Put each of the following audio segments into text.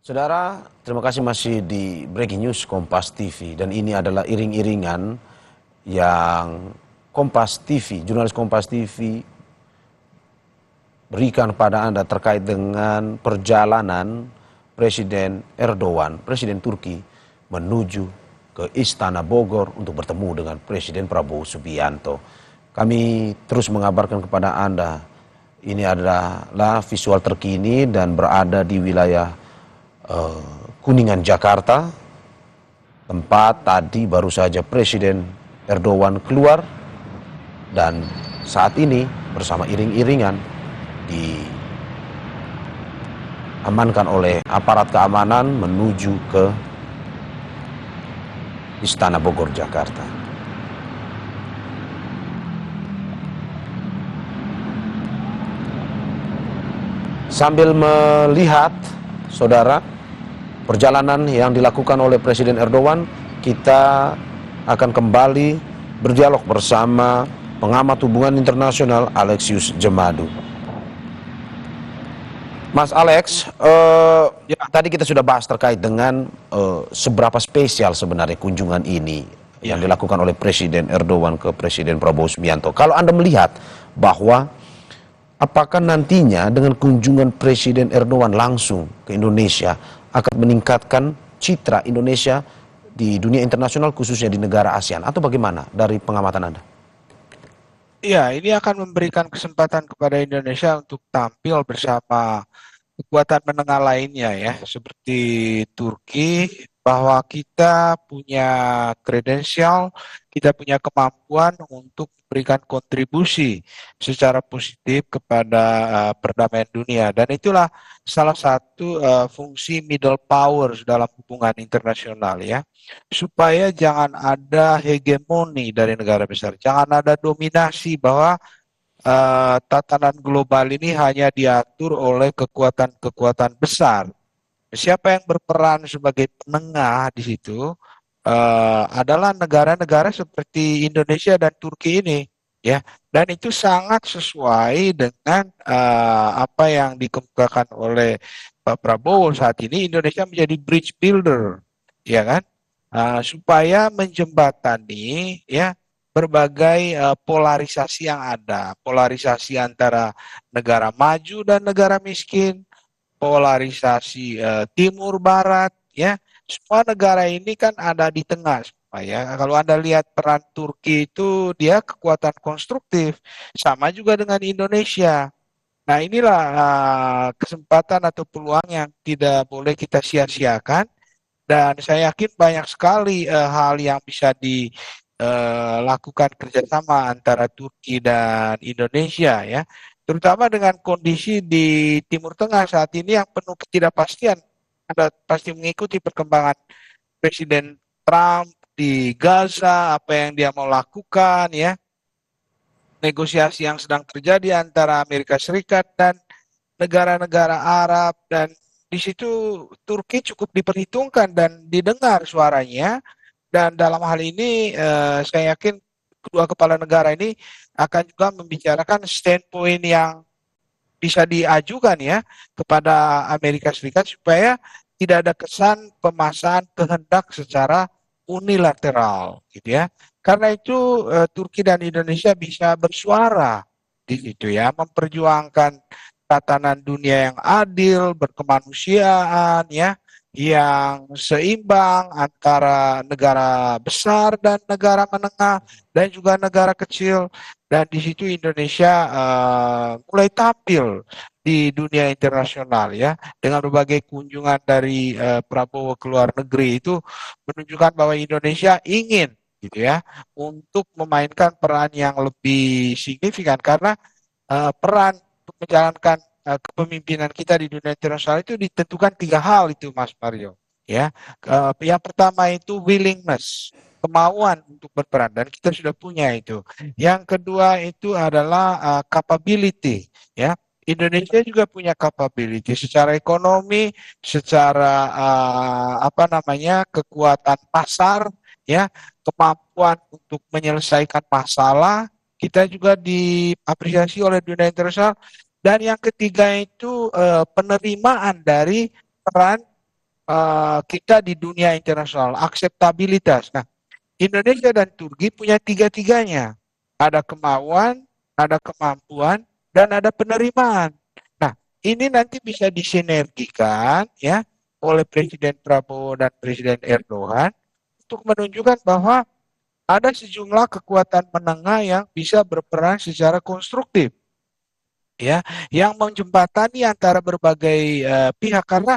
Saudara, terima kasih masih di Breaking News Kompas TV dan ini adalah iring-iringan yang Kompas TV, jurnalis Kompas TV berikan pada Anda terkait dengan perjalanan Presiden Erdogan, Presiden Turki menuju ke Istana Bogor untuk bertemu dengan Presiden Prabowo Subianto. Kami terus mengabarkan kepada Anda, ini adalah visual terkini dan berada di wilayah Kuningan, Jakarta, tempat tadi baru saja Presiden Erdogan keluar dan saat ini bersama iring-iringan diamankan oleh aparat keamanan menuju ke Istana Bogor, Jakarta. Sambil melihat, saudara, perjalanan yang dilakukan oleh Presiden Erdogan, kita akan kembali berdialog bersama pengamat hubungan internasional Alexius Jemadu. Mas Alex, tadi kita sudah bahas terkait dengan seberapa spesial sebenarnya kunjungan ini yang dilakukan oleh Presiden Erdogan ke Presiden Prabowo Subianto. Kalau Anda melihat bahwa apakah nantinya dengan kunjungan Presiden Erdogan langsung ke Indonesia akan meningkatkan citra Indonesia di dunia internasional khususnya di negara ASEAN atau bagaimana dari pengamatan Anda? Ya, ini akan memberikan kesempatan kepada Indonesia untuk tampil bersama kekuatan menengah lainnya ya, seperti Turki, bahwa kita punya kredensial, kita punya kemampuan untuk memberikan kontribusi secara positif kepada perdamaian dunia. Dan itulah salah satu fungsi middle powers dalam hubungan internasional ya, supaya jangan ada hegemoni dari negara besar, jangan ada dominasi bahwa tatanan global ini hanya diatur oleh kekuatan-kekuatan besar. Siapa yang berperan sebagai penengah di situ adalah negara-negara seperti Indonesia dan Turki ini, ya. Dan itu sangat sesuai dengan apa yang dikemukakan oleh Pak Prabowo saat ini. Indonesia menjadi bridge builder, ya kan? Supaya menjembatani, ya, berbagai polarisasi yang ada, polarisasi antara negara maju dan negara miskin, polarisasi timur barat, ya. Semua negara ini kan ada di tengah, ya. Kalau Anda lihat peran Turki itu dia kekuatan konstruktif, sama juga dengan Indonesia. Nah, inilah kesempatan atau peluang yang tidak boleh kita sia-siakan, dan saya yakin banyak sekali hal yang bisa dilakukan kerjasama antara Turki dan Indonesia ya, terutama dengan kondisi di Timur Tengah saat ini yang penuh ketidakpastian. Anda pasti mengikuti perkembangan Presiden Trump di Gaza, apa yang dia mau lakukan ya, negosiasi yang sedang terjadi antara Amerika Serikat dan negara-negara Arab, dan di situ Turki cukup diperhitungkan dan didengar suaranya. Dan dalam hal ini saya yakin kedua kepala negara ini akan juga membicarakan standpoint yang bisa diajukan ya kepada Amerika Serikat supaya tidak ada kesan pemasangan kehendak secara unilateral gitu ya. Karena itu Turki dan Indonesia bisa bersuara di situ ya, memperjuangkan tatanan dunia yang adil, berkemanusiaan ya, yang seimbang antara negara besar dan negara menengah dan juga negara kecil. Dan di situ Indonesia mulai tampil di dunia internasional ya, dengan berbagai kunjungan dari Prabowo ke luar negeri itu menunjukkan bahwa Indonesia ingin gitu ya untuk memainkan peran yang lebih signifikan, karena peran untuk menjalankan kepemimpinan kita di dunia internasional itu ditentukan tiga hal itu, Mas Mario ya. Yang pertama itu willingness, kemauan untuk berperan, dan kita sudah punya itu. Yang kedua itu adalah capability ya. Indonesia juga punya capability secara ekonomi, secara apa namanya, kekuatan pasar ya, kemampuan untuk menyelesaikan masalah. Kita juga diapresiasi oleh dunia internasional. Dan yang ketiga itu penerimaan dari peran kita di dunia internasional, akseptabilitas. Nah, Indonesia dan Turki punya tiga-tiganya. Ada kemauan, ada kemampuan, dan ada penerimaan. Nah, ini nanti bisa disinergikan ya oleh Presiden Prabowo dan Presiden Erdogan untuk menunjukkan bahwa ada sejumlah kekuatan menengah yang bisa berperan secara konstruktif ya, yang menjembatani antara berbagai pihak karena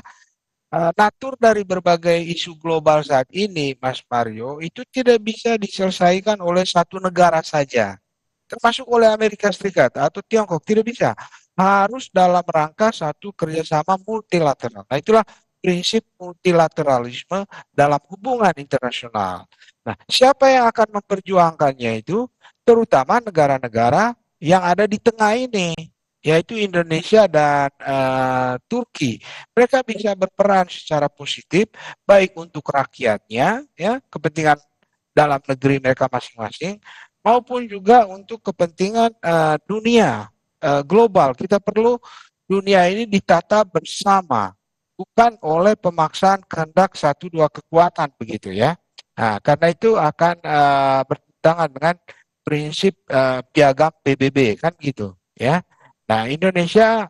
natur dari berbagai isu global saat ini, Mas Mario, itu tidak bisa diselesaikan oleh satu negara saja, termasuk oleh Amerika Serikat atau Tiongkok, tidak bisa. Harus dalam rangka satu kerjasama multilateral. Nah, itulah prinsip multilateralisme dalam hubungan internasional. Nah, siapa yang akan memperjuangkannya itu? Terutama negara-negara yang ada di tengah ini, yaitu Indonesia dan Turki. Mereka bisa berperan secara positif, baik untuk rakyatnya, ya, kepentingan dalam negeri mereka masing-masing, maupun juga untuk kepentingan dunia global. Kita perlu dunia ini ditata bersama, bukan oleh pemaksaan kehendak satu dua kekuatan begitu ya. Nah, karena itu akan bertentangan dengan prinsip piagam PBB kan gitu ya. Nah, Indonesia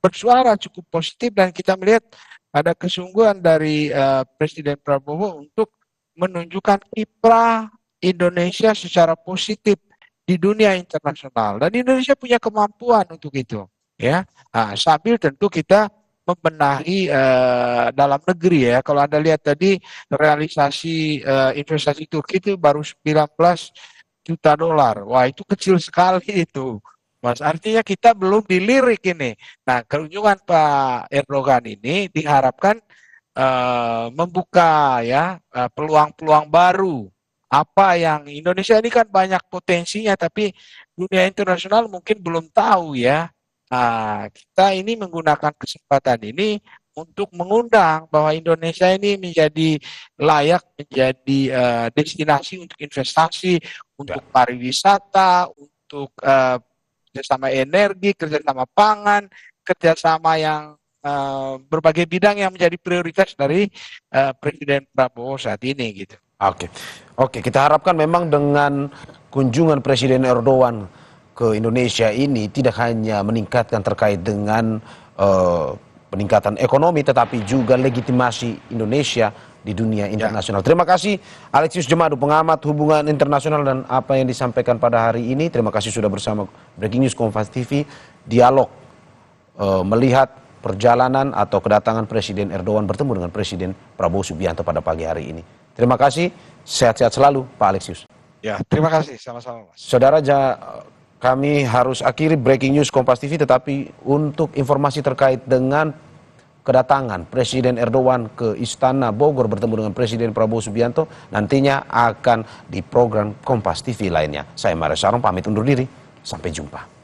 bersuara cukup positif dan kita melihat ada kesungguhan dari Presiden Prabowo untuk menunjukkan kiprah Indonesia secara positif di dunia internasional dan Indonesia punya kemampuan untuk itu ya. Nah, sambil tentu kita membenahi dalam negeri ya. Kalau Anda lihat tadi realisasi investasi Turki itu baru 19 juta dolar. Wah, itu kecil sekali itu. Mas, artinya kita belum dilirik ini. Nah, kunjungan Pak Erdogan ini diharapkan membuka ya peluang-peluang baru. Apa yang Indonesia ini kan banyak potensinya, tapi dunia internasional mungkin belum tahu ya. Nah, kita ini menggunakan kesempatan ini untuk mengundang bahwa Indonesia ini menjadi layak menjadi destinasi untuk investasi, Ya. untuk pariwisata, untuk kerjasama energi, kerjasama pangan, kerjasama yang berbagai bidang yang menjadi prioritas dari Presiden Prabowo saat ini gitu. Oke, oke. Kita harapkan memang dengan kunjungan Presiden Erdogan ke Indonesia ini tidak hanya meningkatkan terkait dengan eh, peningkatan ekonomi, tetapi juga legitimasi Indonesia di dunia Ya, internasional. Terima kasih Alexius Jemadu, pengamat hubungan internasional dan apa yang disampaikan pada hari ini. Terima kasih sudah bersama Breaking News Kompas TV, dialog melihat perjalanan atau kedatangan Presiden Erdogan bertemu dengan Presiden Prabowo Subianto pada pagi hari ini. Terima kasih, sehat-sehat selalu Pak Alexius. ya, terima kasih sama-sama Mas. Saudara, kami harus akhiri Breaking News Kompas TV, tetapi untuk informasi terkait dengan kedatangan Presiden Erdogan ke Istana Bogor bertemu dengan Presiden Prabowo Subianto nantinya akan di program Kompas TV lainnya. Saya Mario Sarong pamit undur diri, sampai jumpa.